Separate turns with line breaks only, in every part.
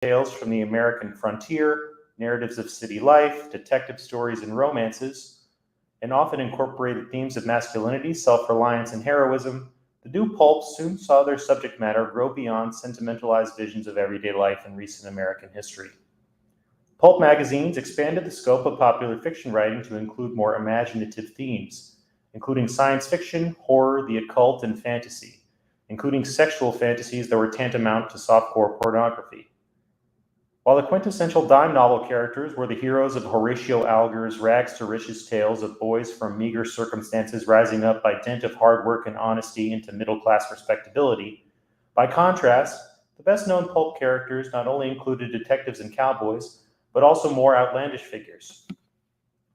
tales from the American frontier, narratives of city life, detective stories, and romances, and often incorporated themes of masculinity, self-reliance, and heroism, the new pulps soon saw their subject matter grow beyond sentimentalized visions of everyday life in recent American history. Pulp magazines expanded the scope of popular fiction writing to include more imaginative themes, including science fiction, horror, the occult, and fantasy, including sexual fantasies that were tantamount to softcore pornography. While the quintessential dime novel characters were the heroes of Horatio Alger's rags to riches tales of boys from meager circumstances rising up by dint of hard work and honesty into middle-class respectability, by contrast, the best-known pulp characters not only included detectives and cowboys, but also more outlandish figures.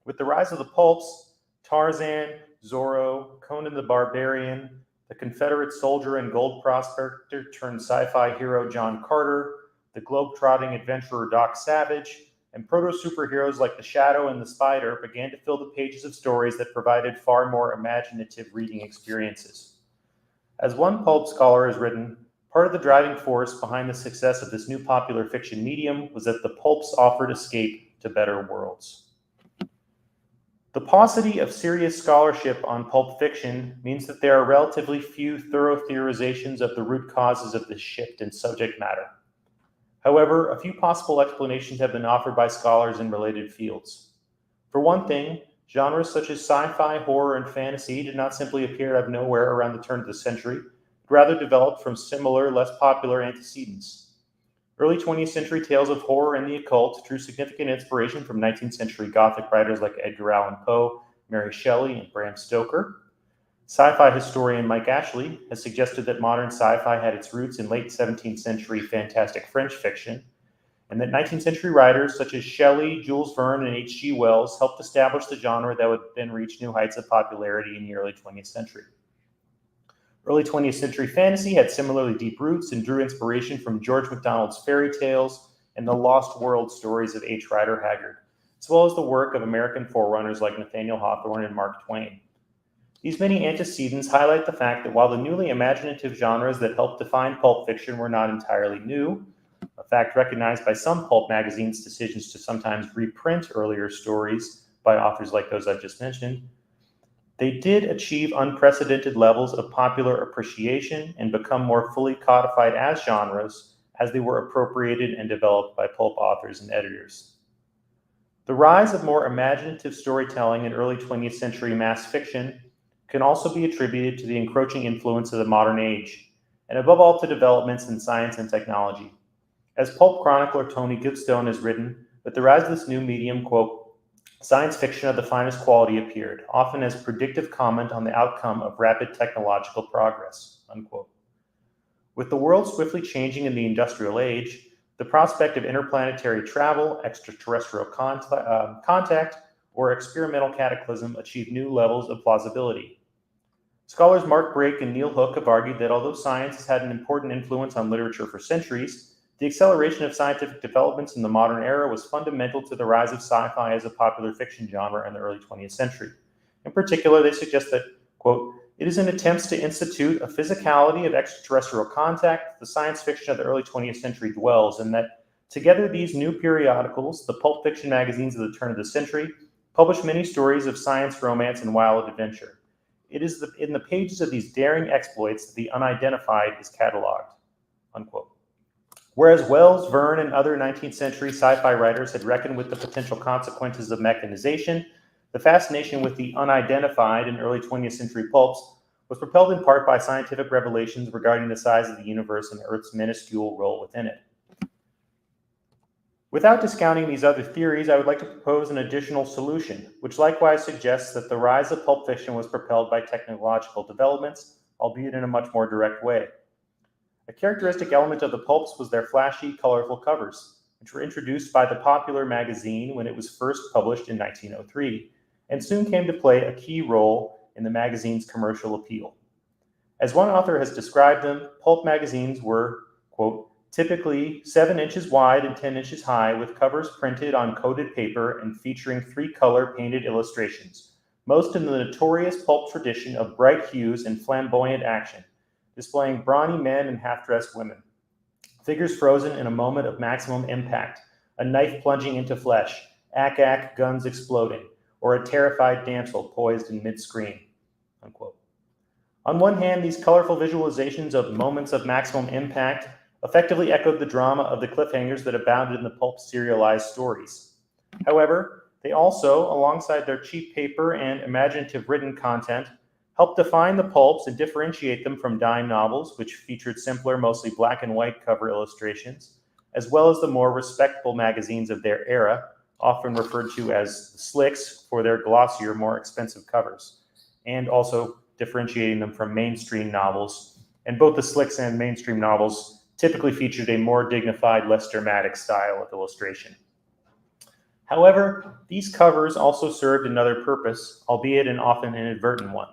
With the rise of the pulps, Tarzan, Zorro, Conan the Barbarian, the Confederate soldier and gold prospector turned sci-fi hero John Carter, the globe-trotting adventurer Doc Savage, and proto-superheroes like the Shadow and the Spider began to fill the pages of stories that provided far more imaginative reading experiences. As one pulp scholar has written, part of the driving force behind the success of this new popular fiction medium was that the pulps offered escape to better worlds. The paucity of serious scholarship on pulp fiction means that there are relatively few thorough theorizations of the root causes of this shift in subject matter. However, a few possible explanations have been offered by scholars in related fields. For one thing, genres such as sci-fi, horror, and fantasy did not simply appear out of nowhere around the turn of the century, but rather developed from similar, less popular antecedents. Early 20th century tales of horror and the occult drew significant inspiration from 19th century Gothic writers like Edgar Allan Poe, Mary Shelley, and Bram Stoker. Sci-fi historian Mike Ashley has suggested that modern sci-fi had its roots in late 17th century fantastic French fiction, and that 19th century writers such as Shelley, Jules Verne, and H.G. Wells helped establish the genre that would then reach new heights of popularity in the early 20th century. Early 20th century fantasy had similarly deep roots and drew inspiration from George MacDonald's fairy tales and the Lost World stories of H. Rider Haggard, as well as the work of American forerunners like Nathaniel Hawthorne and Mark Twain. These many antecedents highlight the fact that while the newly imaginative genres that helped define pulp fiction were not entirely new, a fact recognized by some pulp magazines' decisions to sometimes reprint earlier stories by authors like those I've just mentioned, they did achieve unprecedented levels of popular appreciation and become more fully codified as genres as they were appropriated and developed by pulp authors and editors. The rise of more imaginative storytelling in early 20th century mass fiction can also be attributed to the encroaching influence of the modern age, and above all to developments in science and technology. As pulp chronicler Tony Goodstone has written, with the rise of this new medium, quote, science fiction of the finest quality appeared, often as predictive comment on the outcome of rapid technological progress, unquote. With the world swiftly changing in the industrial age, the prospect of interplanetary travel, extraterrestrial contact, or experimental cataclysm achieved new levels of plausibility. Scholars Mark Brake and Neil Hook have argued that although science has had an important influence on literature for centuries, the acceleration of scientific developments in the modern era was fundamental to the rise of sci-fi as a popular fiction genre in the early 20th century. In particular, they suggest that, quote, it is in attempts to institute a physicality of extraterrestrial contact the science fiction of the early 20th century dwells, and that together these new periodicals, the pulp fiction magazines of the turn of the century, publish many stories of science, romance, and wild adventure. It is in the pages of these daring exploits that the unidentified is cataloged, unquote. Whereas Wells, Verne, and other 19th century sci-fi writers had reckoned with the potential consequences of mechanization, the fascination with the unidentified in early 20th century pulps was propelled in part by scientific revelations regarding the size of the universe and Earth's minuscule role within it. Without discounting these other theories, I would like to propose an additional solution, which likewise suggests that the rise of pulp fiction was propelled by technological developments, albeit in a much more direct way. A characteristic element of the pulps was their flashy, colorful covers, which were introduced by the popular magazine when it was first published in 1903, and soon came to play a key role in the magazine's commercial appeal. As one author has described them, pulp magazines were, quote, typically 7 inches wide and 10 inches high, with covers printed on coated paper and featuring 3-color painted illustrations, most in the notorious pulp tradition of bright hues and flamboyant action, displaying brawny men and half-dressed women. figures frozen in a moment of maximum impact, a knife plunging into flesh, ack, guns exploding, or a terrified damsel poised in mid-scream, unquote. On one hand, these colorful visualizations of moments of maximum impact effectively echoed the drama of the cliffhangers that abounded in the pulp serialized stories. However, they also, alongside their cheap paper and imaginative written content, helped define the pulps and differentiate them from dime novels, which featured simpler, mostly black and white cover illustrations, as well as the more respectable magazines of their era, often referred to as the slicks for their glossier, more expensive covers, and also differentiating them from mainstream novels. And both the slicks and mainstream novels typically featured a more dignified, less dramatic style of illustration. However, these covers also served another purpose, albeit an often inadvertent one.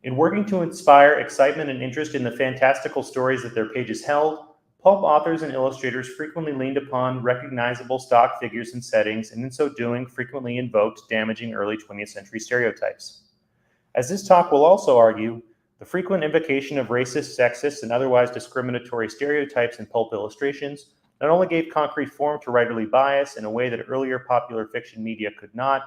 In working to inspire excitement and interest in the fantastical stories that their pages held, pulp authors and illustrators frequently leaned upon recognizable stock figures and settings, and in so doing frequently invoked damaging early 20th century stereotypes. As this talk will also argue, the frequent invocation of racist, sexist, and otherwise discriminatory stereotypes in pulp illustrations not only gave concrete form to writerly bias in a way that earlier popular fiction media could not,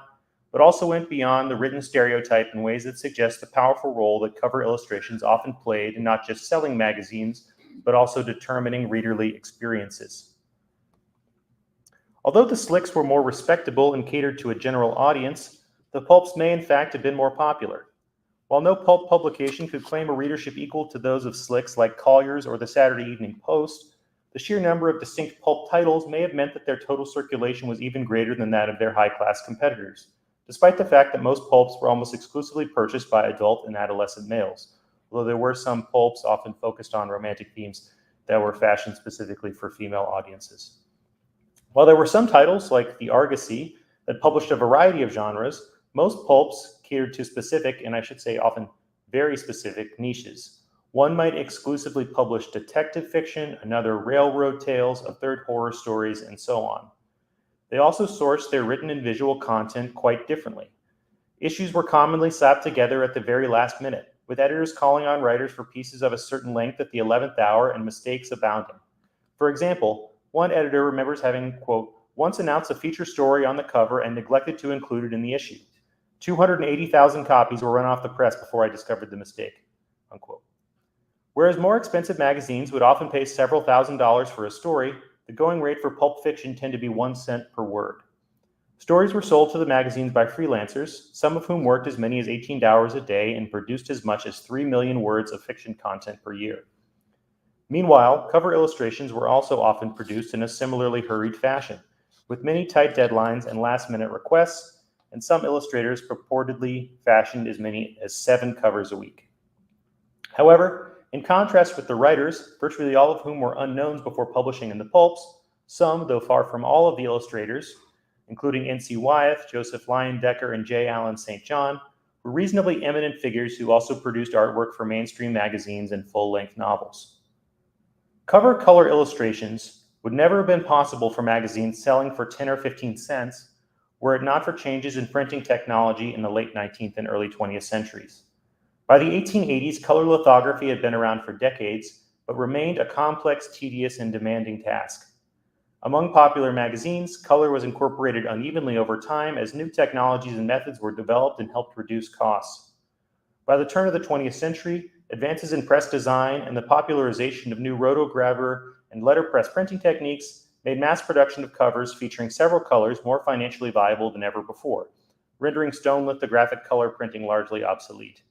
but also went beyond the written stereotype in ways that suggest the powerful role that cover illustrations often played in not just selling magazines, but also determining readerly experiences. Although the slicks were more respectable and catered to a general audience, the pulps may in fact have been more popular. While no pulp publication could claim a readership equal to those of slicks like Collier's or the Saturday Evening Post, the sheer number of distinct pulp titles may have meant that their total circulation was even greater than that of their high-class competitors, despite the fact that most pulps were almost exclusively purchased by adult and adolescent males, although there were some pulps often focused on romantic themes that were fashioned specifically for female audiences. While there were some titles, like the Argosy, that published a variety of genres, most pulps catered to specific, and I should say often very specific, niches. One might exclusively publish detective fiction, another railroad tales, a third horror stories, and so on. They also sourced their written and visual content quite differently. Issues were commonly slapped together at the very last minute, with editors calling on writers for pieces of a certain length at the 11th hour and mistakes abounding. For example, one editor remembers having, quote, once announced a feature story on the cover and neglected to include it in the issue. 280,000 copies were run off the press before I discovered the mistake, unquote. Whereas more expensive magazines would often pay several $1,000s for a story, the going rate for pulp fiction tended to be 1 cent per word. Stories were sold to the magazines by freelancers, some of whom worked as many as 18 hours a day and produced as much as 3 million words of fiction content per year. Meanwhile, cover illustrations were also often produced in a similarly hurried fashion, with many tight deadlines and last-minute requests, and some illustrators purportedly fashioned as many as 7 covers a week. However, in contrast with the writers, virtually all of whom were unknowns before publishing in the pulps, some, though far from all of the illustrators, including N.C. Wyeth, Joseph Leyendecker, and J. Allen St. John, were reasonably eminent figures who also produced artwork for mainstream magazines and full-length novels. Cover color illustrations would never have been possible for magazines selling for 10 or 15 cents were it not for changes in printing technology in the late 19th and early 20th centuries. By the 1880s, color lithography had been around for decades, but remained a complex, tedious, and demanding task. Among popular magazines, color was incorporated unevenly over time as new technologies and methods were developed and helped reduce costs. By the turn of the 20th century, advances in press design and the popularization of new rotograver and letterpress printing techniques made mass production of covers featuring several colors more financially viable than ever before, rendering stone lithographic color printing largely obsolete.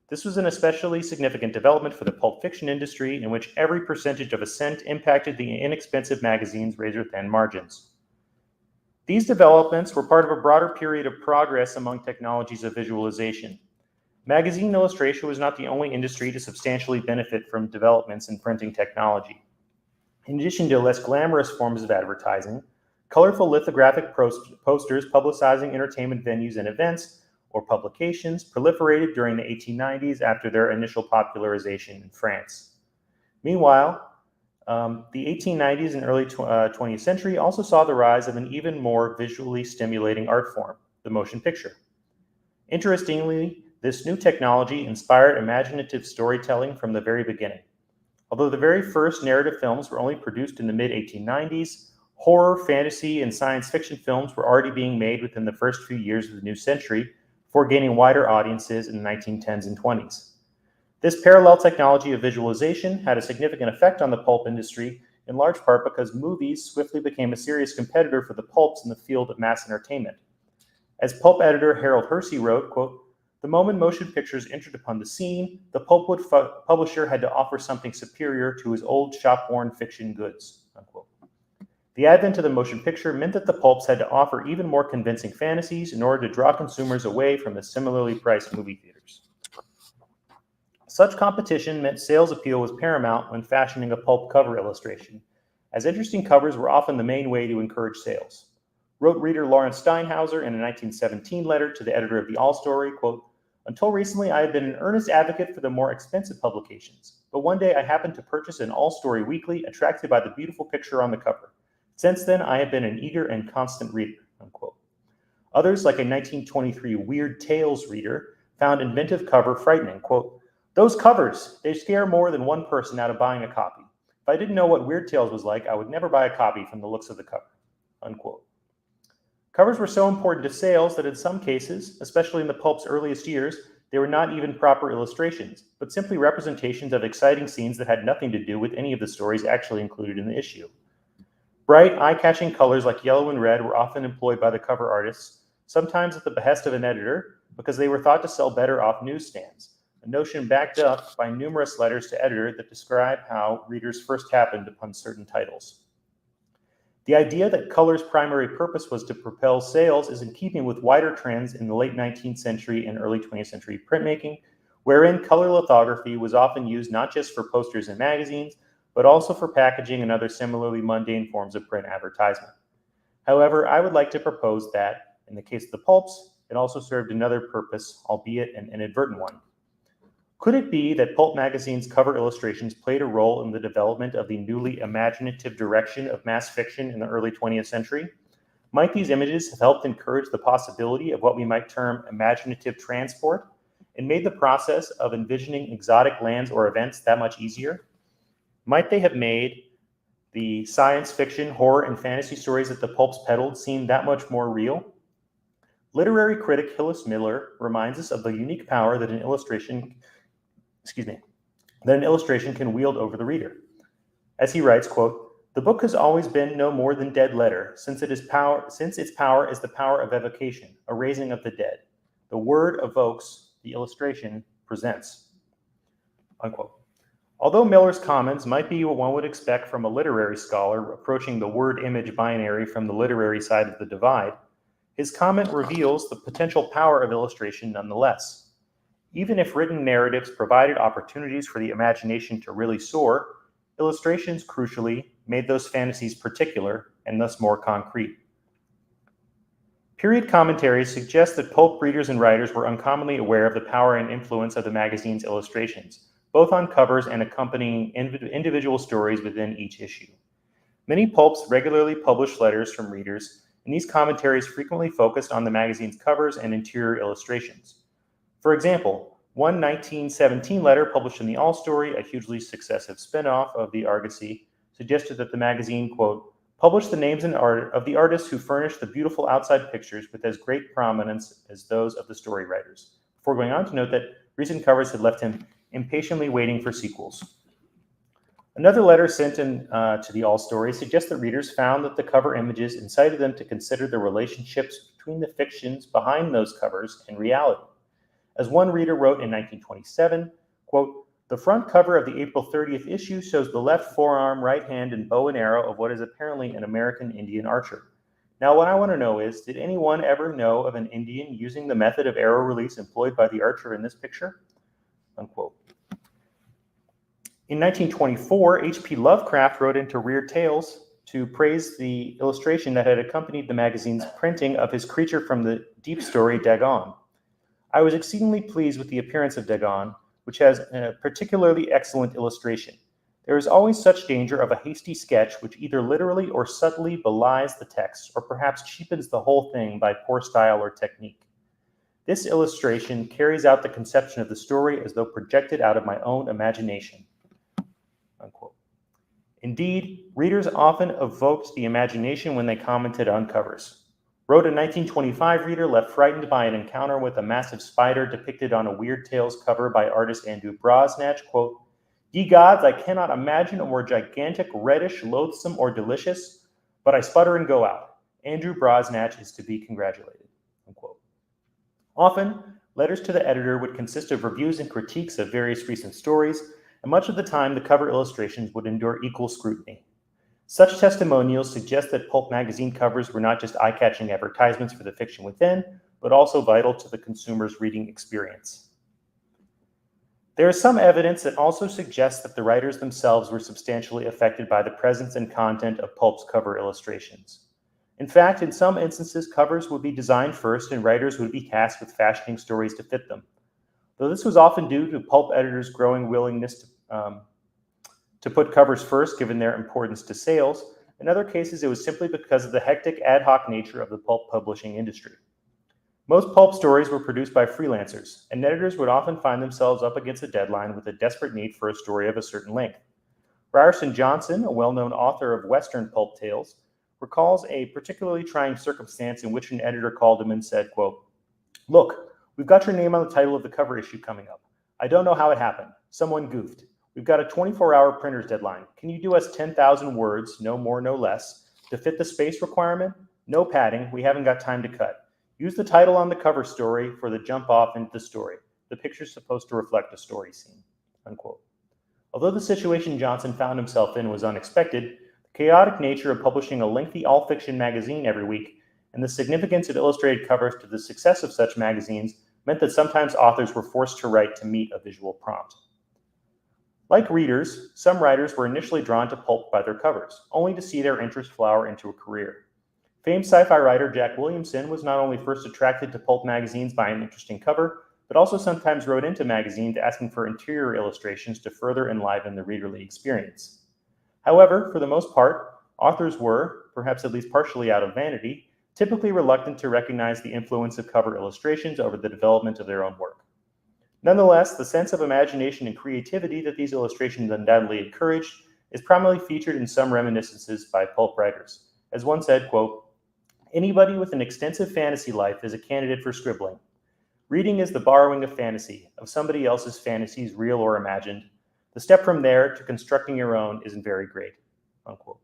This was an especially significant development for the pulp fiction industry, in which every percentage of a cent impacted the inexpensive magazine's razor-thin margins. These developments were part of a broader period of progress among technologies of visualization. Magazine illustration was not the only industry to substantially benefit from developments in printing technology. In addition to less glamorous forms of advertising, colorful lithographic posters publicizing entertainment venues and events or publications proliferated during the 1890s after their initial popularization in France. Meanwhile, the 1890s and early 20th century also saw the rise of an even more visually stimulating art form, the motion picture. Interestingly, this new technology inspired imaginative storytelling from the very beginning. Although the very first narrative films were only produced in the mid-1890s, horror, fantasy, and science fiction films were already being made within the first few years of the new century before gaining wider audiences in the 1910s and 20s. This parallel technology of visualization had a significant effect on the pulp industry, in large part because movies swiftly became a serious competitor for the pulps in the field of mass entertainment. As pulp editor Harold Hersey wrote, quote, "The moment motion pictures entered upon the scene, the pulpwood publisher had to offer something superior to his old shop-worn fiction goods," unquote. The advent of the motion picture meant that the pulps had to offer even more convincing fantasies in order to draw consumers away from the similarly priced movie theaters. Such competition meant sales appeal was paramount when fashioning a pulp cover illustration, as interesting covers were often the main way to encourage sales. Wrote reader Lawrence Steinhauser in a 1917 letter to the editor of the All Story, quote, "Until recently, I have been an earnest advocate for the more expensive publications, but one day I happened to purchase an All Story weekly, attracted by the beautiful picture on the cover. Since then, I have been an eager and constant reader," unquote. Others, like a 1923 Weird Tales reader, found inventive cover frightening, quote, "Those covers, they scare more than one person out of buying a copy. If I didn't know what Weird Tales was like, I would never buy a copy from the looks of the cover," unquote. Covers were so important to sales that in some cases, especially in the pulp's earliest years, they were not even proper illustrations, but simply representations of exciting scenes that had nothing to do with any of the stories actually included in the issue. Bright, eye-catching colors like yellow and red were often employed by the cover artists, sometimes at the behest of an editor, because they were thought to sell better off newsstands, a notion backed up by numerous letters to editor that describe how readers first happened upon certain titles. The idea that color's primary purpose was to propel sales is in keeping with wider trends in the late 19th century and early 20th century printmaking, wherein color lithography was often used not just for posters and magazines, but also for packaging and other similarly mundane forms of print advertisement. However, I would like to propose that, in the case of the pulps, it also served another purpose, albeit an inadvertent one. Could it be that pulp magazines' cover illustrations played a role in the development of the newly imaginative direction of mass fiction in the early 20th century? Might these images have helped encourage the possibility of what we might term imaginative transport, and made the process of envisioning exotic lands or events that much easier? Might they have made the science fiction, horror, and fantasy stories that the pulps peddled seem that much more real? Literary critic Hillis Miller reminds us of the unique power that an illustration can wield over the reader. As he writes, quote, "The book has always been no more than dead letter, since its power is the power of evocation, a raising of the dead. The word evokes, the illustration presents," unquote. Although Miller's comments might be what one would expect from a literary scholar approaching the word-image binary from the literary side of the divide, his comment reveals the potential power of illustration nonetheless. Even if written narratives provided opportunities for the imagination to really soar, illustrations, crucially, made those fantasies particular and thus more concrete. Period commentaries suggest that pulp readers and writers were uncommonly aware of the power and influence of the magazine's illustrations, both on covers and accompanying individual stories within each issue. Many pulps regularly published letters from readers, and these commentaries frequently focused on the magazine's covers and interior illustrations. For example, one 1917 letter published in the All Story, a hugely successive spin-off of the Argosy, suggested that the magazine, quote, "published the names and art of the artists who furnished the beautiful outside pictures with as great prominence as those of the story writers," before going on to note that recent covers had left him impatiently waiting for sequels. Another letter sent in to the All Story suggests that readers found that the cover images incited them to consider the relationships between the fictions behind those covers and reality. As one reader wrote in 1927, quote, "The front cover of the April 30th issue shows the left forearm, right hand, and bow and arrow of what is apparently an American Indian archer. Now, what I want to know is, did anyone ever know of an Indian using the method of arrow release employed by the archer in this picture?" Unquote. In 1924, H.P. Lovecraft wrote into Weird Tales to praise the illustration that had accompanied the magazine's printing of his creature from the deep story, Dagon. "I was exceedingly pleased with the appearance of Dagon, which has a particularly excellent illustration. There is always such danger of a hasty sketch which either literally or subtly belies the text, or perhaps cheapens the whole thing by poor style or technique. This illustration carries out the conception of the story as though projected out of my own imagination." Indeed, readers often evoked the imagination when they commented on covers. Wrote a 1925 reader left frightened by an encounter with a massive spider depicted on a Weird Tales cover by artist Andrew Brosnatch, quote, "Ye gods, I cannot imagine a more gigantic, reddish, loathsome, or delicious, but I sputter and go out. Andrew Brosnatch is to be congratulated," unquote. Often, letters to the editor would consist of reviews and critiques of various recent stories, and much of the time the cover illustrations would endure equal scrutiny. Such testimonials suggest that pulp magazine covers were not just eye-catching advertisements for the fiction within, but also vital to the consumer's reading experience. There is some evidence that also suggests that the writers themselves were substantially affected by the presence and content of pulp's cover illustrations. In fact, in some instances, covers would be designed first and writers would be tasked with fashioning stories to fit them. Though this was often due to pulp editors' growing willingness to put covers first given their importance to sales, in other cases it was simply because of the hectic ad hoc nature of the pulp publishing industry. Most pulp stories were produced by freelancers, and editors would often find themselves up against a deadline with a desperate need for a story of a certain length. Ryerson Johnson, a well-known author of Western pulp tales, recalls a particularly trying circumstance in which an editor called him and said, quote, "Look, we've got your name on the title of the cover issue coming up. I don't know how it happened. Someone goofed. We've got a 24-hour printer's deadline. Can you do us 10,000 words, no more, no less, to fit the space requirement? No padding. We haven't got time to cut. Use the title on the cover story for the jump off into the story. The picture's supposed to reflect a story scene," unquote. Although the situation Johnson found himself in was unexpected, the chaotic nature of publishing a lengthy all-fiction magazine every week and the significance of illustrated covers to the success of such magazines meant that sometimes authors were forced to write to meet a visual prompt. Like readers, some writers were initially drawn to pulp by their covers, only to see their interest flower into a career. Famed sci-fi writer Jack Williamson was not only first attracted to pulp magazines by an interesting cover, but also sometimes wrote into magazines asking for interior illustrations to further enliven the readerly experience. However, for the most part, authors were, perhaps at least partially out of vanity, typically reluctant to recognize the influence of cover illustrations over the development of their own work. Nonetheless, the sense of imagination and creativity that these illustrations undoubtedly encouraged is prominently featured in some reminiscences by pulp writers. As one said, quote, "Anybody with an extensive fantasy life is a candidate for scribbling. Reading is the borrowing of fantasy, of somebody else's fantasies, real or imagined. The step from there to constructing your own isn't very great," unquote.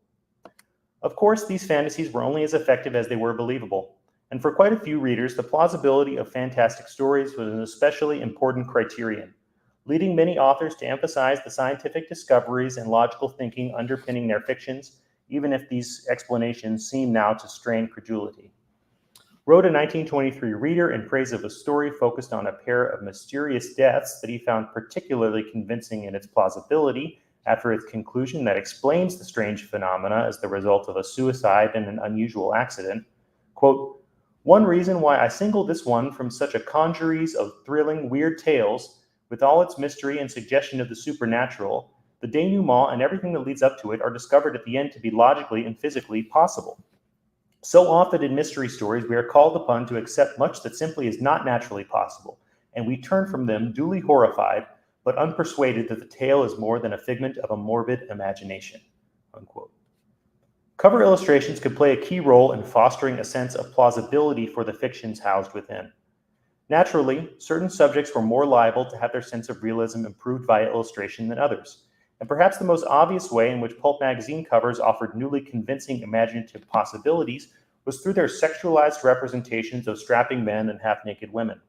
Of course, these fantasies were only as effective as they were believable, and for quite a few readers, the plausibility of fantastic stories was an especially important criterion, leading many authors to emphasize the scientific discoveries and logical thinking underpinning their fictions, even if these explanations seem now to strain credulity. Wrote a 1923 reader in praise of a story focused on a pair of mysterious deaths that he found particularly convincing in its plausibility after its conclusion that explains the strange phenomena as the result of a suicide and an unusual accident. Quote, "One reason why I single this one from such a congeries of thrilling, weird tales, with all its mystery and suggestion of the supernatural, the denouement and everything that leads up to it are discovered at the end to be logically and physically possible. So often in mystery stories, we are called upon to accept much that simply is not naturally possible, and we turn from them duly horrified, but unpersuaded that the tale is more than a figment of a morbid imagination," unquote. Cover illustrations could play a key role in fostering a sense of plausibility for the fictions housed within. Naturally, certain subjects were more liable to have their sense of realism improved via illustration than others, and perhaps the most obvious way in which pulp magazine covers offered newly convincing imaginative possibilities was through their sexualized representations of strapping men and half-naked women.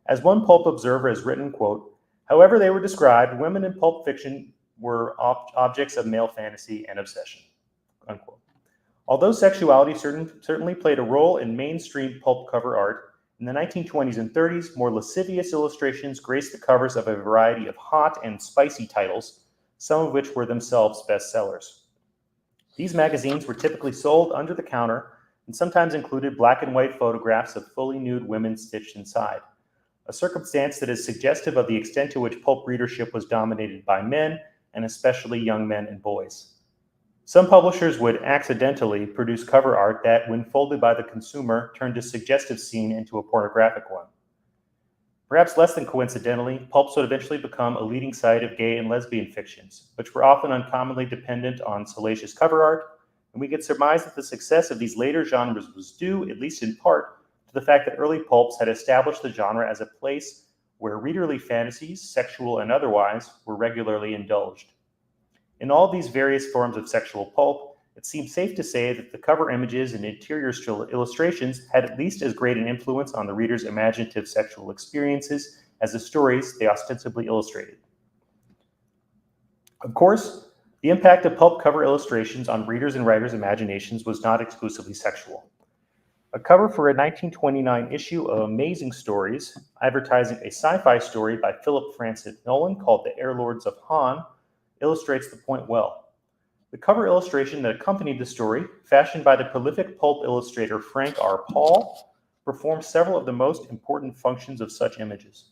As one pulp observer has written, quote, "However they were described, women in pulp fiction were objects of male fantasy and obsession," unquote. Although sexuality certainly played a role in mainstream pulp cover art, in the 1920s and 30s, more lascivious illustrations graced the covers of a variety of hot and spicy titles, some of which were themselves bestsellers. These magazines were typically sold under the counter and sometimes included black and white photographs of fully nude women stitched inside, a circumstance that is suggestive of the extent to which pulp readership was dominated by men, and especially young men and boys. Some publishers would accidentally produce cover art that, when folded by the consumer, turned a suggestive scene into a pornographic one. Perhaps less than coincidentally, pulps would eventually become a leading site of gay and lesbian fictions, which were often uncommonly dependent on salacious cover art, and we can surmise that the success of these later genres was due, at least in part, to the fact that early pulps had established the genre as a place where readerly fantasies, sexual and otherwise, were regularly indulged. In all these various forms of sexual pulp, it seems safe to say that the cover images and interior illustrations had at least as great an influence on the reader's imaginative sexual experiences as the stories they ostensibly illustrated. Of course, the impact of pulp cover illustrations on readers' and writers' imaginations was not exclusively sexual. A cover for a 1929 issue of Amazing Stories, advertising a sci-fi story by Philip Francis Nolan called The Airlords of Han, illustrates the point well. The cover illustration that accompanied the story, fashioned by the prolific pulp illustrator Frank R. Paul, performs several of the most important functions of such images.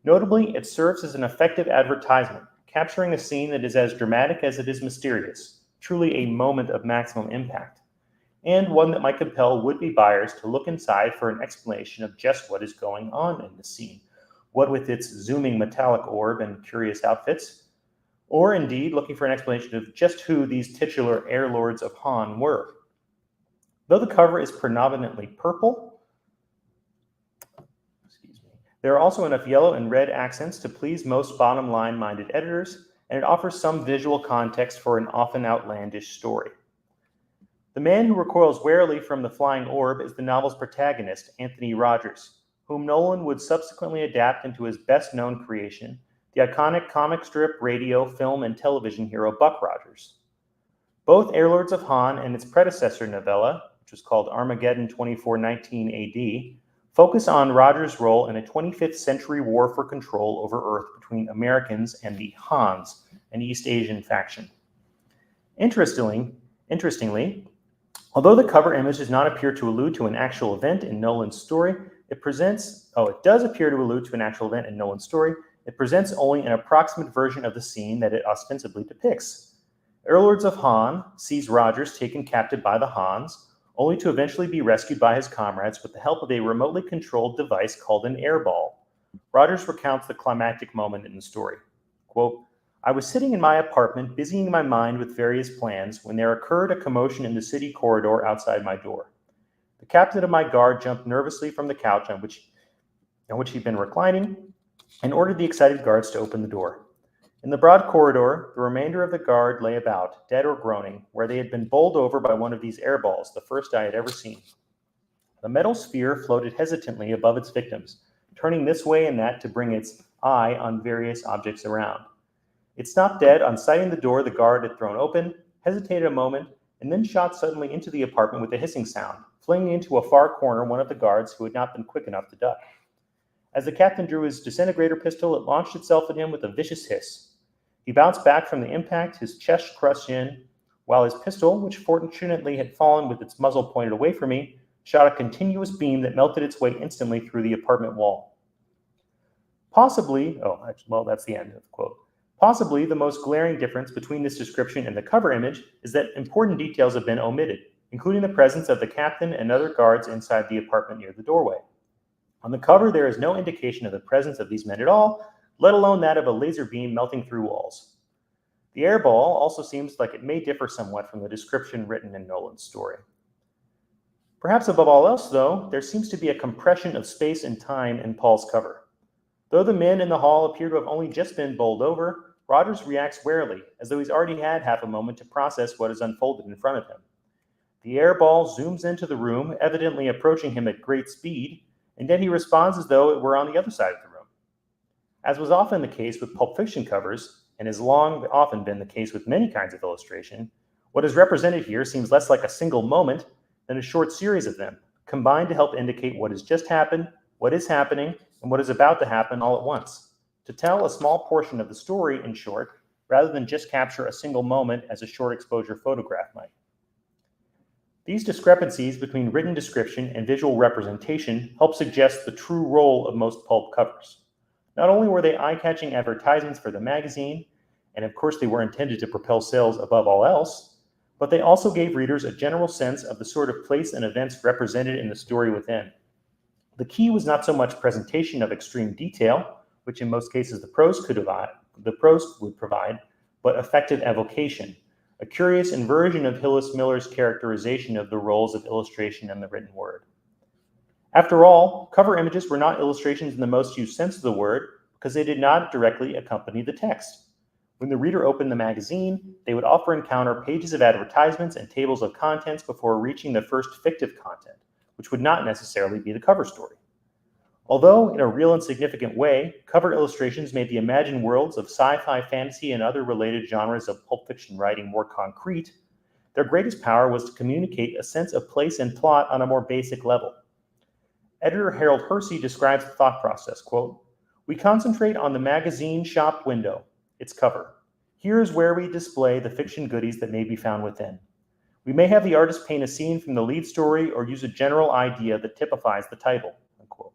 Notably, it serves as an effective advertisement, capturing a scene that is as dramatic as it is mysterious, truly a moment of maximum impact, and one that might compel would-be buyers to look inside for an explanation of just what is going on in the scene, what with its zooming metallic orb and curious outfits, or indeed looking for an explanation of just who these titular Airlords of Han were. Though the cover is predominantly purple, there are also enough yellow and red accents to please most bottom-line-minded editors, and it offers some visual context for an often outlandish story. The man who recoils warily from the flying orb is the novel's protagonist, Anthony Rogers, whom Nolan would subsequently adapt into his best-known creation, the iconic comic strip, radio, film, and television hero Buck Rogers. Both Airlords of Han and its predecessor novella, which was called Armageddon 2419 AD, focus on Rogers' role in a 25th century war for control over Earth between Americans and the Hans, an East Asian faction. Interestingly, although the cover image does not appear to allude to an actual event in Nolan's story, it does appear to allude to an actual event in Nolan's story. It presents only an approximate version of the scene that it ostensibly depicts. Airlords of Han sees Rogers taken captive by the Hans, only to eventually be rescued by his comrades with the help of a remotely controlled device called an airball. Rogers recounts the climactic moment in the story. Quote, "I was sitting in my apartment, busying my mind with various plans, when there occurred a commotion in the city corridor outside my door. The captain of my guard jumped nervously from the couch on which he'd been reclining, and ordered the excited guards to open the door. In the broad corridor, the remainder of the guard lay about, dead or groaning, where they had been bowled over by one of these airballs, the first I had ever seen. The metal sphere floated hesitantly above its victims, turning this way and that to bring its eye on various objects around. It stopped dead on sighting the door the guard had thrown open, hesitated a moment, and then shot suddenly into the apartment with a hissing sound, flinging into a far corner one of the guards who had not been quick enough to duck. As the captain drew his disintegrator pistol, it launched itself at him with a vicious hiss. He bounced back from the impact, his chest crushed in, while his pistol, which fortunately had fallen with its muzzle pointed away from me, shot a continuous beam that melted its way instantly through the apartment wall. That's the end of the quote. Possibly the most glaring difference between this description and the cover image is that important details have been omitted, including the presence of the captain and other guards inside the apartment near the doorway. On the cover, there is no indication of the presence of these men at all, let alone that of a laser beam melting through walls. The airball also seems like it may differ somewhat from the description written in Nolan's story. Perhaps above all else, though, there seems to be a compression of space and time in Paul's cover. Though the men in the hall appear to have only just been bowled over, Rogers reacts warily, as though he's already had half a moment to process what has unfolded in front of him. The airball zooms into the room, evidently approaching him at great speed, and then he responds as though it were on the other side of the room. As was often the case with Pulp Fiction covers, and has long often been the case with many kinds of illustration, what is represented here seems less like a single moment than a short series of them, combined to help indicate what has just happened, what is happening, and what is about to happen all at once, to tell a small portion of the story in short, rather than just capture a single moment as a short exposure photograph might. These discrepancies between written description and visual representation help suggest the true role of most pulp covers. Not only were they eye-catching advertisements for the magazine, and of course they were intended to propel sales above all else, but they also gave readers a general sense of the sort of place and events represented in the story within. The key was not so much presentation of extreme detail, which in most cases the prose would provide, but effective evocation, a curious inversion of Hillis Miller's characterization of the roles of illustration and the written word. After all, cover images were not illustrations in the most used sense of the word because they did not directly accompany the text. When the reader opened the magazine, they would often encounter pages of advertisements and tables of contents before reaching the first fictive content, which would not necessarily be the cover story. Although, in a real and significant way, cover illustrations made the imagined worlds of sci-fi, fantasy, and other related genres of pulp fiction writing more concrete, their greatest power was to communicate a sense of place and plot on a more basic level. Editor Harold Hersey describes the thought process, quote, "We concentrate on the magazine shop window, its cover. Here is where we display the fiction goodies that may be found within. We may have the artist paint a scene from the lead story or use a general idea that typifies the title." Unquote.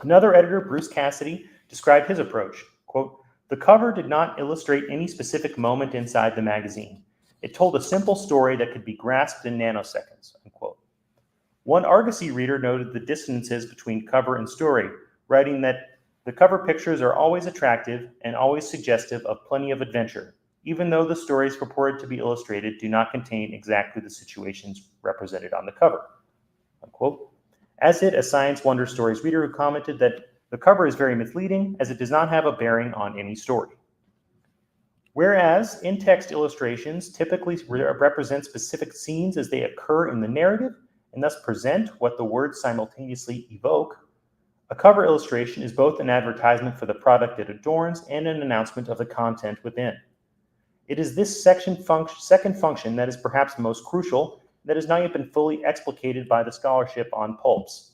Another editor, Bruce Cassidy, described his approach, quote, "The cover did not illustrate any specific moment inside the magazine. It told a simple story that could be grasped in nanoseconds," unquote. One Argosy reader noted the dissonances between cover and story, writing that the cover pictures are always attractive and always suggestive of plenty of adventure, even though the stories purported to be illustrated do not contain exactly the situations represented on the cover, unquote. As did a Science Wonder Stories reader who commented that the cover is very misleading as it does not have a bearing on any story. Whereas in-text illustrations typically represent specific scenes as they occur in the narrative and thus present what the words simultaneously evoke, a cover illustration is both an advertisement for the product it adorns and an announcement of the content within. It is this second function that is perhaps most crucial that has not yet been fully explicated by the scholarship on pulps.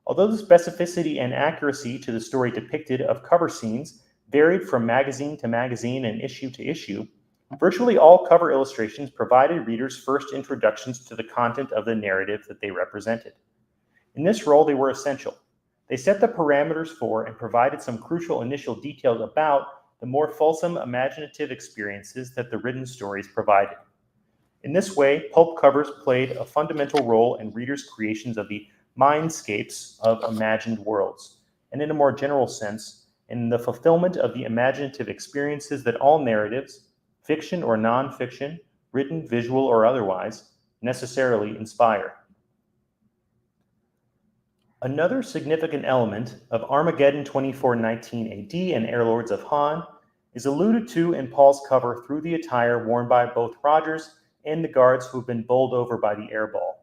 Although the specificity and accuracy to the story depicted of cover scenes varied from magazine to magazine and issue to issue, virtually all cover illustrations provided readers first introductions to the content of the narrative that they represented. In this role, they were essential. They set the parameters for and provided some crucial initial details about the more fulsome imaginative experiences that the written stories provided. In this way, pulp covers played a fundamental role in readers' creations of the mindscapes of imagined worlds, and in a more general sense, in the fulfillment of the imaginative experiences that all narratives, fiction or non-fiction, written, visual, or otherwise, necessarily inspire. Another significant element of Armageddon 2419 AD and Heirlords of Han is alluded to in Paul's cover through the attire worn by both Rogers and the guards who have been bowled over by the airball.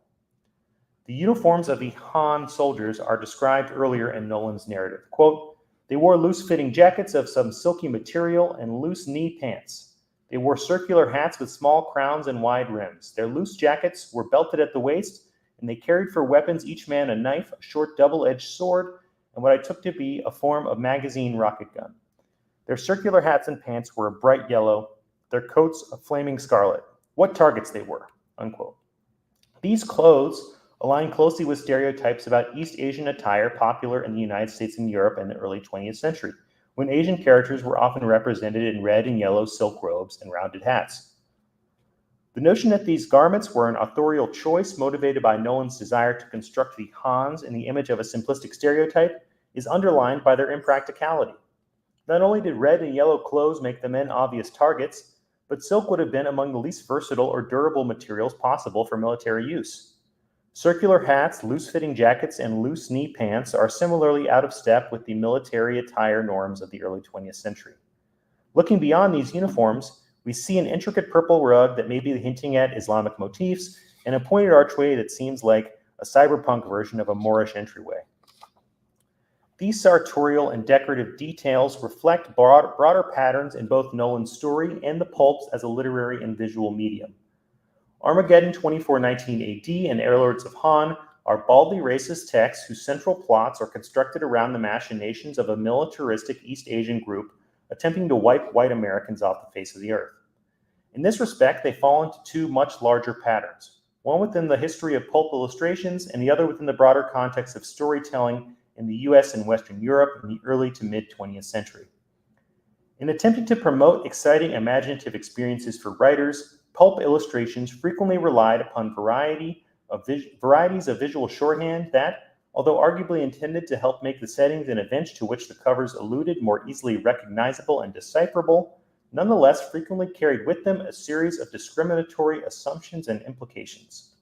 The uniforms of the Han soldiers are described earlier in Nolan's narrative. Quote, "They wore loose-fitting jackets of some silky material and loose knee pants. They wore circular hats with small crowns and wide rims. Their loose jackets were belted at the waist, and they carried for weapons each man a knife, a short double-edged sword, and what I took to be a form of magazine rocket gun. Their circular hats and pants were a bright yellow, their coats a flaming scarlet. What targets they were," unquote. These clothes align closely with stereotypes about East Asian attire popular in the United States and Europe in the early 20th century, when Asian characters were often represented in red and yellow silk robes and rounded hats. The notion that these garments were an authorial choice motivated by Nolan's desire to construct the Hans in the image of a simplistic stereotype is underlined by their impracticality. Not only did red and yellow clothes make the men obvious targets, but silk would have been among the least versatile or durable materials possible for military use. Circular hats, loose-fitting jackets, and loose knee pants are similarly out of step with the military attire norms of the early 20th century. Looking beyond these uniforms, we see an intricate purple rug that may be hinting at Islamic motifs and a pointed archway that seems like a cyberpunk version of a Moorish entryway. These sartorial and decorative details reflect broader patterns in both Nolan's story and the pulps as a literary and visual medium. Armageddon 2419 AD and Heirlords of Han are baldly racist texts whose central plots are constructed around the machinations of a militaristic East Asian group attempting to wipe white Americans off the face of the earth. In this respect, they fall into two much larger patterns, one within the history of pulp illustrations and the other within the broader context of storytelling in the US and Western Europe in the early to mid-20th century. In attempting to promote exciting imaginative experiences for writers, pulp illustrations frequently relied upon varieties of visual shorthand that, although arguably intended to help make the settings and events to which the covers alluded more easily recognizable and decipherable, nonetheless frequently carried with them a series of discriminatory assumptions and implications.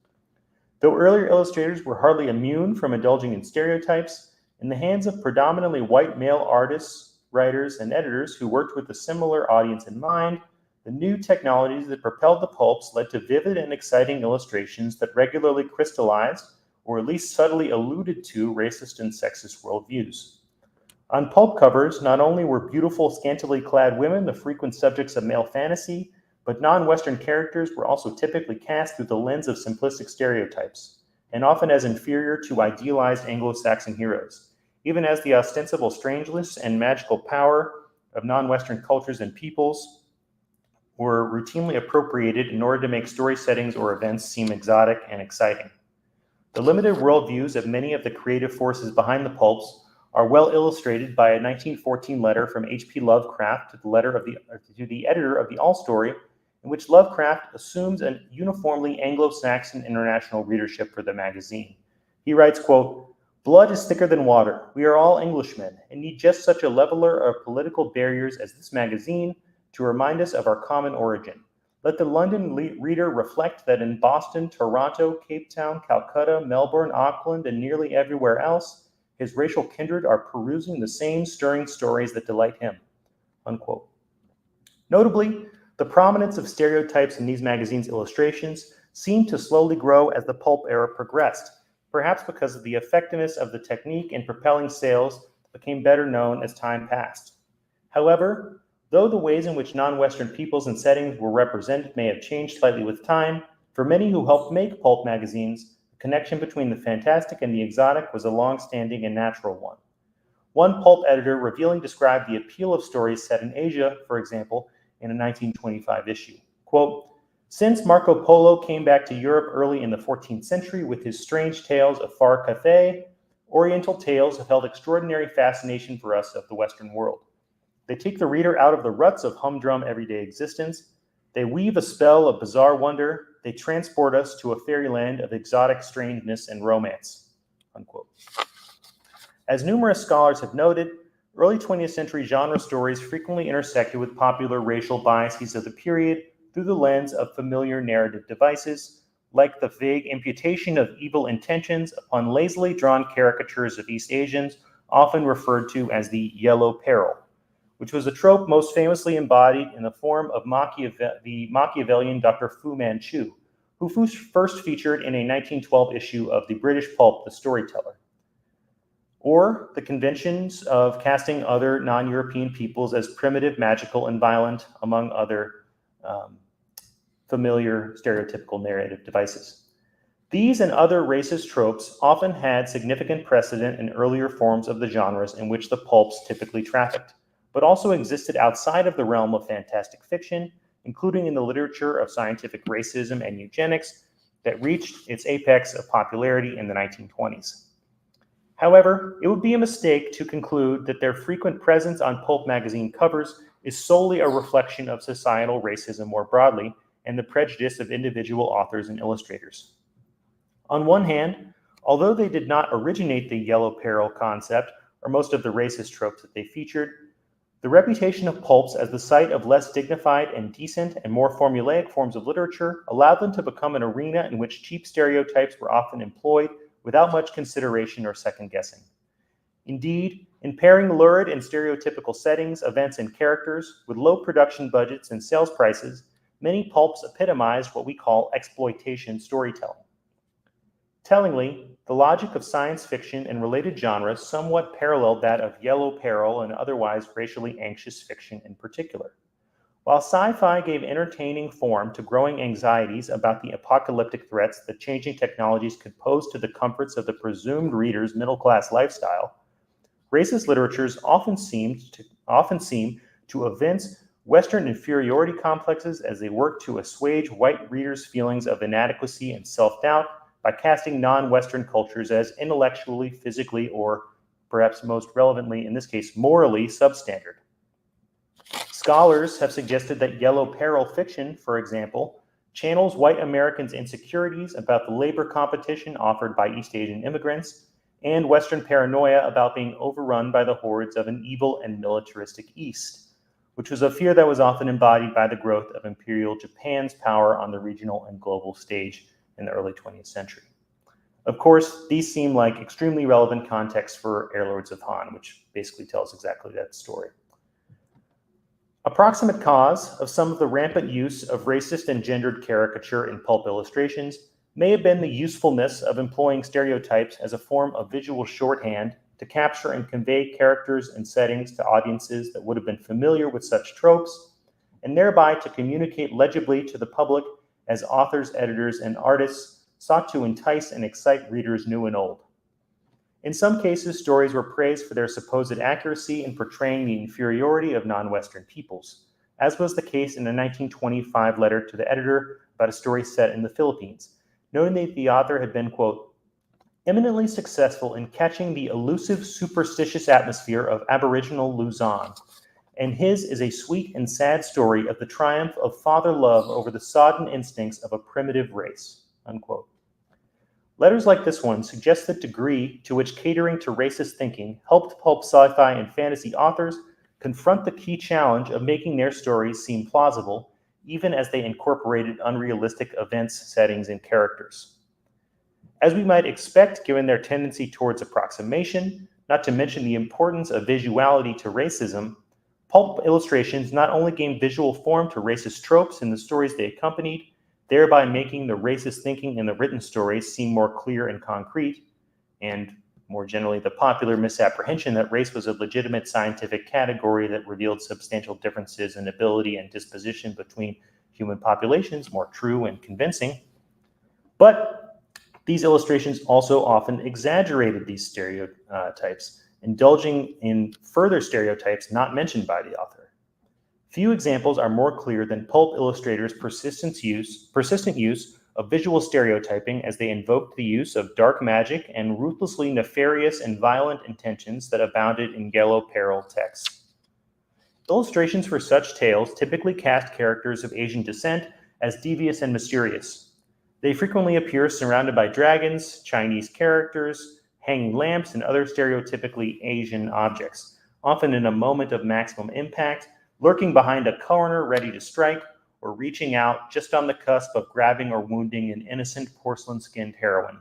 Though earlier illustrators were hardly immune from indulging in stereotypes, in the hands of predominantly white male artists, writers, and editors who worked with a similar audience in mind, the new technologies that propelled the pulps led to vivid and exciting illustrations that regularly crystallized, or at least subtly alluded to, racist and sexist worldviews. On pulp covers, not only were beautiful, scantily clad women the frequent subjects of male fantasy, but non-Western characters were also typically cast through the lens of simplistic stereotypes, and often as inferior to idealized Anglo-Saxon heroes, even as the ostensible strangeness and magical power of non-Western cultures and peoples were routinely appropriated in order to make story settings or events seem exotic and exciting. The limited worldviews of many of the creative forces behind the pulps are well illustrated by a 1914 letter from H.P. Lovecraft to the editor of the All Story, in which Lovecraft assumes a uniformly Anglo-Saxon international readership for the magazine. He writes, quote, "Blood is thicker than water. We are all Englishmen and need just such a leveler of political barriers as this magazine to remind us of our common origin. Let the London reader reflect that in Boston, Toronto, Cape Town, Calcutta, Melbourne, Auckland, and nearly everywhere else, his racial kindred are perusing the same stirring stories that delight him." Unquote. Notably, the prominence of stereotypes in these magazines' illustrations seemed to slowly grow as the pulp era progressed, perhaps because of the effectiveness of the technique in propelling sales that became better known as time passed. However, though the ways in which non-Western peoples and settings were represented may have changed slightly with time, for many who helped make pulp magazines, the connection between the fantastic and the exotic was a long-standing and natural one. One pulp editor revealing described the appeal of stories set in Asia, for example, in a 1925 issue. Quote, "Since Marco Polo came back to Europe early in the 14th century with his strange tales of far Cathay, Oriental tales have held extraordinary fascination for us of the Western world. They take the reader out of the ruts of humdrum everyday existence. They weave a spell of bizarre wonder. They transport us to a fairyland of exotic strangeness and romance." Unquote. As numerous scholars have noted, early 20th century genre stories frequently intersected with popular racial biases of the period through the lens of familiar narrative devices, like the vague imputation of evil intentions upon lazily drawn caricatures of East Asians, often referred to as the Yellow Peril, which was a trope most famously embodied in the form of the Machiavellian Dr. Fu Manchu, who first featured in a 1912 issue of the British pulp The Storyteller. Or the conventions of casting other non-European peoples as primitive, magical, and violent, among other familiar stereotypical narrative devices. These and other racist tropes often had significant precedent in earlier forms of the genres in which the pulps typically trafficked, but also existed outside of the realm of fantastic fiction, including in the literature of scientific racism and eugenics that reached its apex of popularity in the 1920s. However, it would be a mistake to conclude that their frequent presence on pulp magazine covers is solely a reflection of societal racism more broadly and the prejudice of individual authors and illustrators. On one hand, although they did not originate the Yellow Peril concept or most of the racist tropes that they featured, the reputation of pulps as the site of less dignified and decent and more formulaic forms of literature allowed them to become an arena in which cheap stereotypes were often employed without much consideration or second-guessing. Indeed, in pairing lurid and stereotypical settings, events, and characters with low production budgets and sales prices, many pulps epitomized what we call exploitation storytelling. Tellingly, the logic of science fiction and related genres somewhat paralleled that of Yellow Peril and otherwise racially anxious fiction in particular. While sci-fi gave entertaining form to growing anxieties about the apocalyptic threats that changing technologies could pose to the comforts of the presumed reader's middle-class lifestyle, racist literatures often seem to evince Western inferiority complexes as they work to assuage white readers' feelings of inadequacy and self-doubt by casting non-Western cultures as intellectually, physically, or perhaps most relevantly in this case, morally substandard. Scholars have suggested that Yellow Peril fiction, for example, channels white Americans' insecurities about the labor competition offered by East Asian immigrants and Western paranoia about being overrun by the hordes of an evil and militaristic East, which was a fear that was often embodied by the growth of Imperial Japan's power on the regional and global stage in the early 20th century. Of course, these seem like extremely relevant context for Heirlords of Han, which basically tells exactly that story. Approximate cause of some of the rampant use of racist and gendered caricature in pulp illustrations may have been the usefulness of employing stereotypes as a form of visual shorthand to capture and convey characters and settings to audiences that would have been familiar with such tropes, and thereby to communicate legibly to the public as authors, editors, and artists sought to entice and excite readers new and old. In some cases, stories were praised for their supposed accuracy in portraying the inferiority of non-Western peoples, as was the case in a 1925 letter to the editor about a story set in the Philippines, noting that the author had been, quote, eminently successful in catching the elusive, superstitious atmosphere of Aboriginal Luzon, and his is a sweet and sad story of the triumph of father love over the sodden instincts of a primitive race, unquote. Letters like this one suggest the degree to which catering to racist thinking helped pulp sci-fi and fantasy authors confront the key challenge of making their stories seem plausible, even as they incorporated unrealistic events, settings, and characters. As we might expect, given their tendency towards approximation, not to mention the importance of visuality to racism, pulp illustrations not only gave visual form to racist tropes in the stories they accompanied, thereby making the racist thinking in the written stories seem more clear and concrete, and more generally the popular misapprehension that race was a legitimate scientific category that revealed substantial differences in ability and disposition between human populations more true and convincing. But these illustrations also often exaggerated these stereotypes, indulging in further stereotypes not mentioned by the author. Few examples are more clear than pulp illustrators' persistent use of visual stereotyping as they invoked the use of dark magic and ruthlessly nefarious and violent intentions that abounded in yellow Peril texts. Illustrations for such tales typically cast characters of Asian descent as devious and mysterious. They frequently appear surrounded by dragons, Chinese characters, hanging lamps, and other stereotypically Asian objects, often in a moment of maximum impact, lurking behind a corner ready to strike, or reaching out just on the cusp of grabbing or wounding an innocent porcelain-skinned heroine.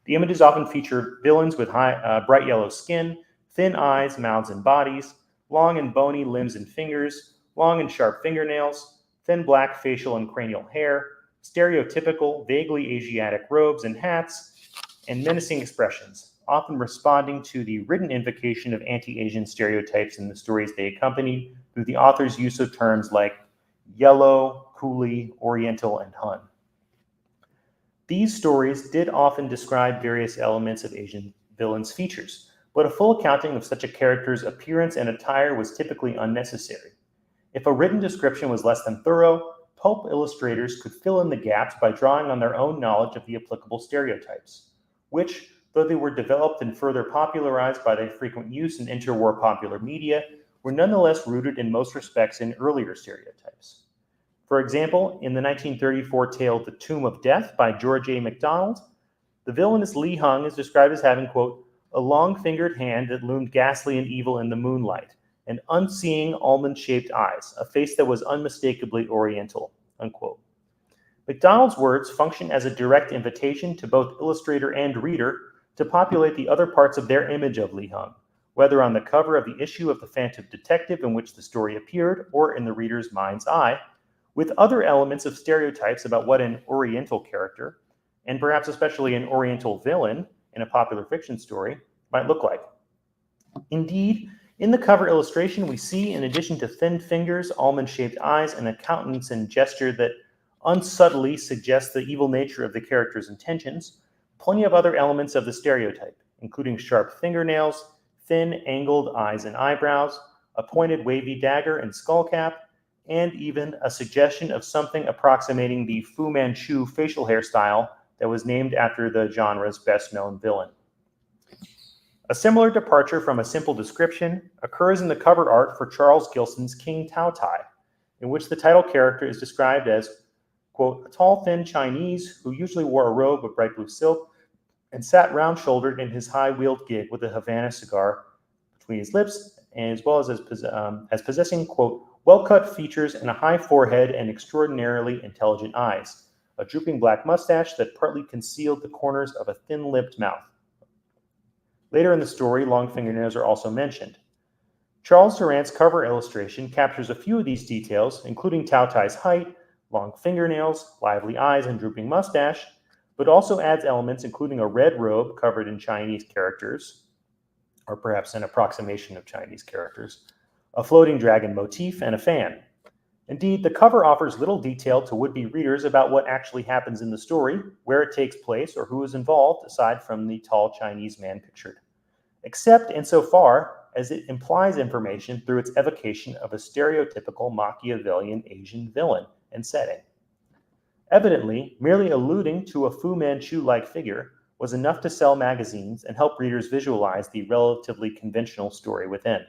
The images often feature villains with bright yellow skin, thin eyes, mouths, and bodies, long and bony limbs and fingers, long and sharp fingernails, thin black facial and cranial hair, stereotypical, vaguely Asiatic robes and hats, and menacing expressions, often responding to the written invocation of anti-Asian stereotypes in the stories they accompanied through the author's use of terms like yellow, coolie, oriental, and Hun. These stories did often describe various elements of Asian villains' features, but a full accounting of such a character's appearance and attire was typically unnecessary. If a written description was less than thorough, pulp illustrators could fill in the gaps by drawing on their own knowledge of the applicable stereotypes, which, though they were developed and further popularized by their frequent use in interwar popular media, were nonetheless rooted in most respects in earlier stereotypes. For example, in the 1934 tale The Tomb of Death by George A. MacDonald, the villainous Li Hung is described as having, quote, a long-fingered hand that loomed ghastly and evil in the moonlight, and unseeing almond-shaped eyes, a face that was unmistakably oriental, unquote. MacDonald's words function as a direct invitation to both illustrator and reader to populate the other parts of their image of Li Hung, whether on the cover of the issue of The Phantom Detective in which the story appeared or in the reader's mind's eye, with other elements of stereotypes about what an Oriental character, and perhaps especially an Oriental villain in a popular fiction story, might look like. Indeed, in the cover illustration, we see, in addition to thin fingers, almond-shaped eyes, and a countenance and gesture that unsubtly suggests the evil nature of the character's intentions, plenty of other elements of the stereotype, including sharp fingernails, thin, angled eyes and eyebrows, a pointed, wavy dagger and skull cap, and even a suggestion of something approximating the Fu Manchu facial hairstyle that was named after the genre's best-known villain. A similar departure from a simple description occurs in the cover art for Charles Gilson's King Tao Tai, in which the title character is described as, quote, a tall, thin Chinese who usually wore a robe of bright blue silk and sat round-shouldered in his high-wheeled gig with a Havana cigar between his lips, as well as possessing, quote, well-cut features and a high forehead and extraordinarily intelligent eyes, a drooping black mustache that partly concealed the corners of a thin-lipped mouth. Later in the story, long fingernails are also mentioned. Charles Durant's cover illustration captures a few of these details, including Tao Tai's height, long fingernails, lively eyes, and drooping mustache, but also adds elements including a red robe covered in Chinese characters, or perhaps an approximation of Chinese characters, a floating dragon motif, and a fan. Indeed, the cover offers little detail to would-be readers about what actually happens in the story, where it takes place, or who is involved, aside from the tall Chinese man pictured, except insofar as it implies information through its evocation of a stereotypical Machiavellian Asian villain and setting. Evidently, merely alluding to a Fu Manchu-like figure was enough to sell magazines and help readers visualize the relatively conventional story within.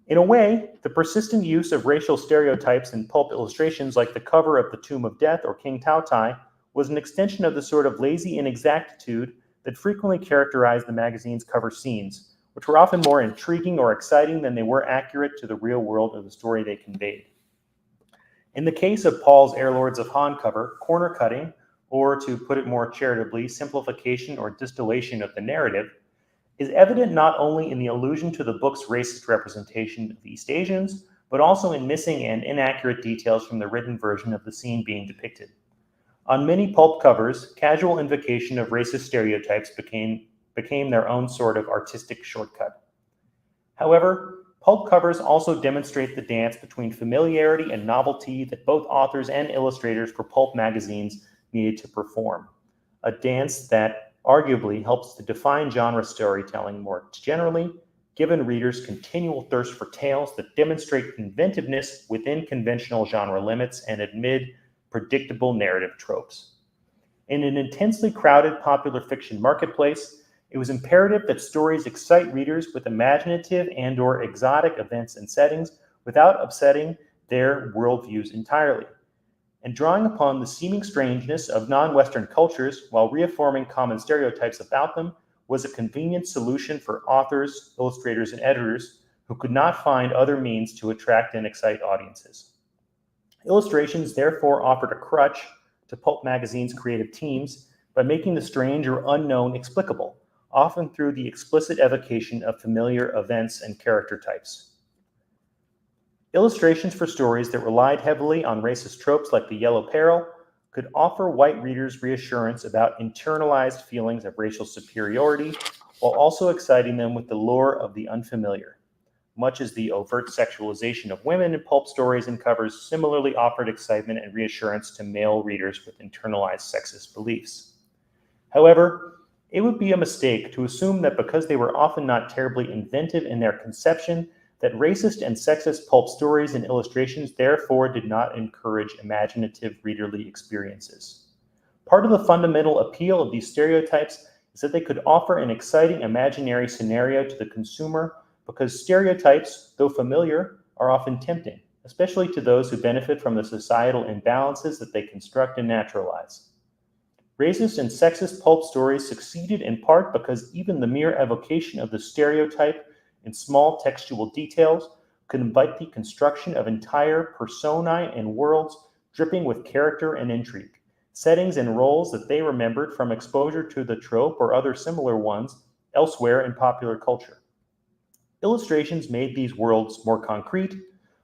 In a way, the persistent use of racial stereotypes in pulp illustrations like the cover of The Tomb of Death or King Tao Tai was an extension of the sort of lazy inexactitude that frequently characterized the magazine's cover scenes, which were often more intriguing or exciting than they were accurate to the real world of the story they conveyed. In the case of Paul's Heirlords of Han cover, corner cutting, or to put it more charitably, simplification or distillation of the narrative, is evident not only in the allusion to the book's racist representation of East Asians, but also in missing and inaccurate details from the written version of the scene being depicted. On many pulp covers, casual invocation of racist stereotypes became their own sort of artistic shortcut. However, pulp covers also demonstrate the dance between familiarity and novelty that both authors and illustrators for pulp magazines needed to perform, a dance that arguably helps to define genre storytelling more generally, given readers' continual thirst for tales that demonstrate inventiveness within conventional genre limits and amid predictable narrative tropes. In an intensely crowded popular fiction marketplace, it was imperative that stories excite readers with imaginative and/or exotic events and settings without upsetting their worldviews entirely. And drawing upon the seeming strangeness of non-Western cultures while reaffirming common stereotypes about them was a convenient solution for authors, illustrators, and editors who could not find other means to attract and excite audiences. Illustrations therefore offered a crutch to pulp magazine's creative teams by making the strange or unknown explicable, often through the explicit evocation of familiar events and character types. Illustrations for stories that relied heavily on racist tropes like the yellow peril could offer white readers reassurance about internalized feelings of racial superiority while also exciting them with the lure of the unfamiliar, much as the overt sexualization of women in pulp stories and covers similarly offered excitement and reassurance to male readers with internalized sexist beliefs. However, it would be a mistake to assume that because they were often not terribly inventive in their conception, that racist and sexist pulp stories and illustrations therefore did not encourage imaginative readerly experiences. Part of the fundamental appeal of these stereotypes is that they could offer an exciting imaginary scenario to the consumer because stereotypes, though familiar, are often tempting, especially to those who benefit from the societal imbalances that they construct and naturalize. Racist and sexist pulp stories succeeded in part because even the mere evocation of the stereotype in small textual details could invite the construction of entire personae and worlds dripping with character and intrigue, settings and roles that they remembered from exposure to the trope or other similar ones elsewhere in popular culture. Illustrations made these worlds more concrete,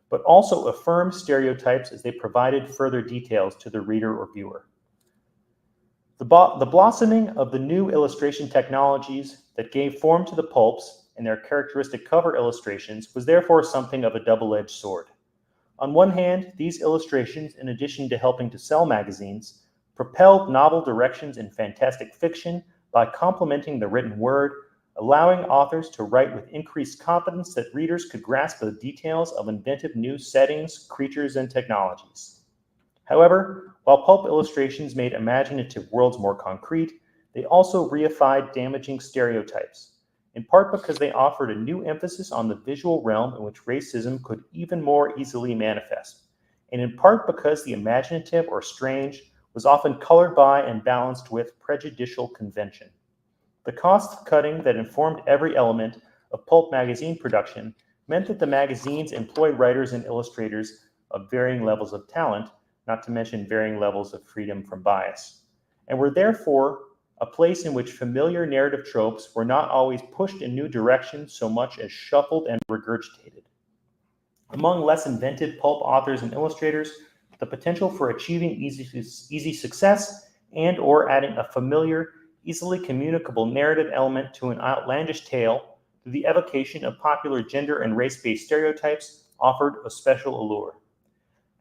but also affirmed stereotypes as they provided further details to the reader or viewer. The blossoming of the new illustration technologies that gave form to the pulps and their characteristic cover illustrations was therefore something of a double-edged sword. On one hand, these illustrations, in addition to helping to sell magazines, propelled novel directions in fantastic fiction by complementing the written word, allowing authors to write with increased confidence that readers could grasp the details of inventive new settings, creatures, and technologies. However, while pulp illustrations made imaginative worlds more concrete, they also reified damaging stereotypes, in part because they offered a new emphasis on the visual realm in which racism could even more easily manifest, and in part because the imaginative or strange was often colored by and balanced with prejudicial convention. The cost cutting that informed every element of pulp magazine production meant that the magazines employed writers and illustrators of varying levels of talent, not to mention varying levels of freedom from bias, and were therefore a place in which familiar narrative tropes were not always pushed in new directions so much as shuffled and regurgitated. Among less inventive pulp authors and illustrators, the potential for achieving easy success and or adding a familiar, easily communicable narrative element to an outlandish tale through the evocation of popular gender and race-based stereotypes offered a special allure.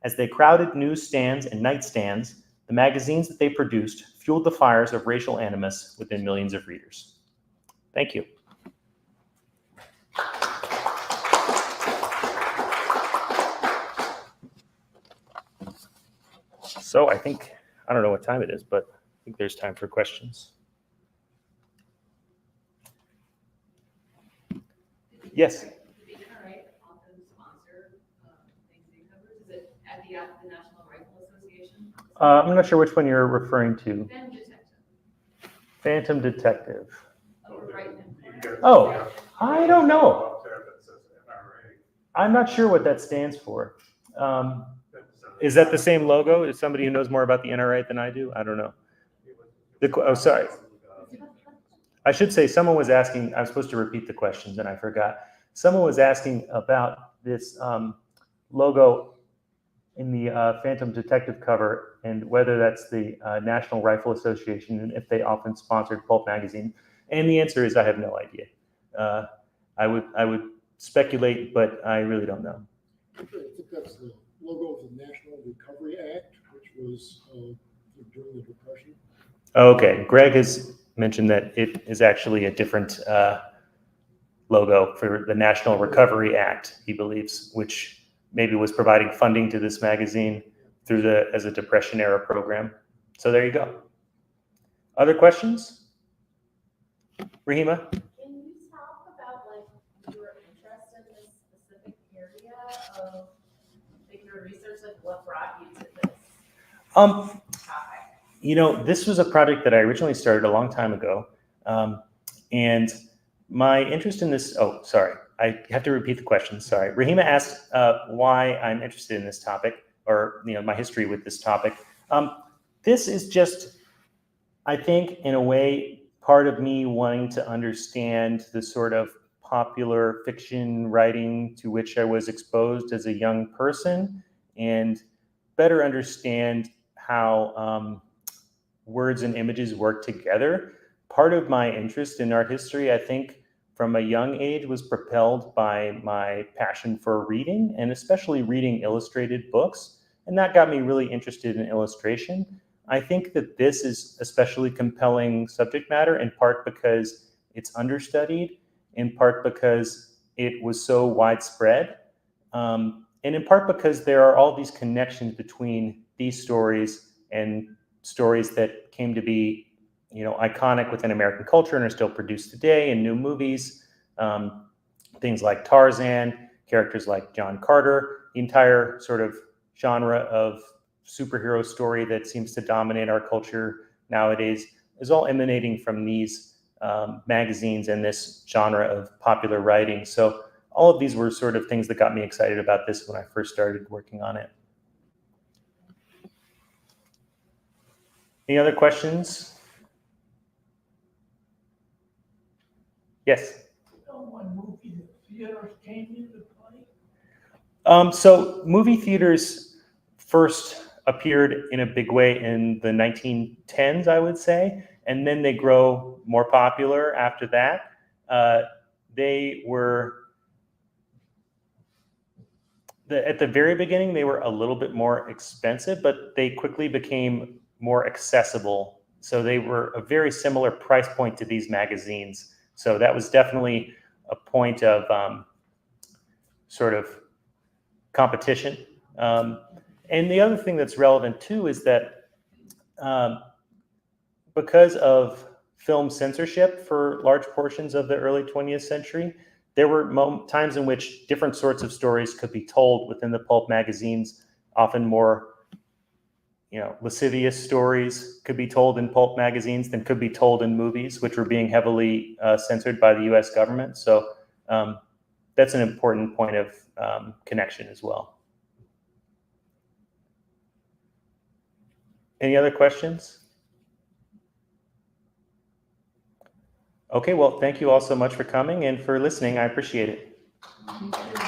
As they crowded newsstands and nightstands, the magazines that they produced fueled the fires of racial animus within millions of readers. Thank you. So I don't know what time it is, but I think there's time for questions. Yes?
The NRA often sponsor things being covered. Is it at the National Rifle Association?
I'm not sure which one you're referring to.
Phantom Detective.
Phantom Detective.
Oh, right.
Oh, I don't know. I'm not sure what that stands for. Is that the same logo? Is somebody who knows more about the NRA than I do? I don't know. Oh, sorry. I should say someone was asking, I was supposed to repeat the questions and I forgot. Someone was asking about this logo in the Phantom Detective cover and whether that's the National Rifle Association and if they often sponsored Pulp magazine. And the answer is I have no idea. I would speculate, but I really don't know.
I think that's the logo of the National Recovery Act, which was during the Depression.
Okay, Greg has mentioned that it is actually a different logo for the National Recovery Act, he believes, which maybe was providing funding to this magazine through as a Depression era program. So there you go. Other questions? Rahima?
Can you talk about your interest in this specific area of your research, what brought you to this topic?
This was a project that I originally started a long time ago. And my interest in this, I have to repeat the question, sorry. Rahima asked why I'm interested in this topic, or my history with this topic. This is just, I think, in a way, part of me wanting to understand the sort of popular fiction writing to which I was exposed as a young person and better understand how words and images work together. Part of my interest in art history, I think, from a young age was propelled by my passion for reading and especially reading illustrated books. And that got me really interested in illustration. I think that this is especially compelling subject matter in part because it's understudied, in part because it was so widespread, and in part because there are all these connections between these stories and stories that came to be, iconic within American culture and are still produced today in new movies. Things like Tarzan, characters like John Carter, the entire sort of genre of superhero story that seems to dominate our culture nowadays is all emanating from these magazines and this genre of popular writing. So all of these were sort of things that got me excited about this when I first started working on it. Any other questions? Yes?
When movie theaters came into play?
So movie theaters first appeared in a big way in the 1910s, I would say, and then they grow more popular after that. They were, at the very beginning, they were a little bit more expensive, but they quickly became more accessible. So they were a very similar price point to these magazines. So that was definitely a point of sort of competition. And the other thing that's relevant too is that because of film censorship for large portions of the early 20th century, there were times in which different sorts of stories could be told within the pulp magazines, often more, lascivious stories could be told in pulp magazines than could be told in movies, which were being heavily censored by the U.S. government. So that's an important point of connection as well. Any other questions? Okay, well, thank you all so much for coming and for listening. I appreciate it.
Thank you.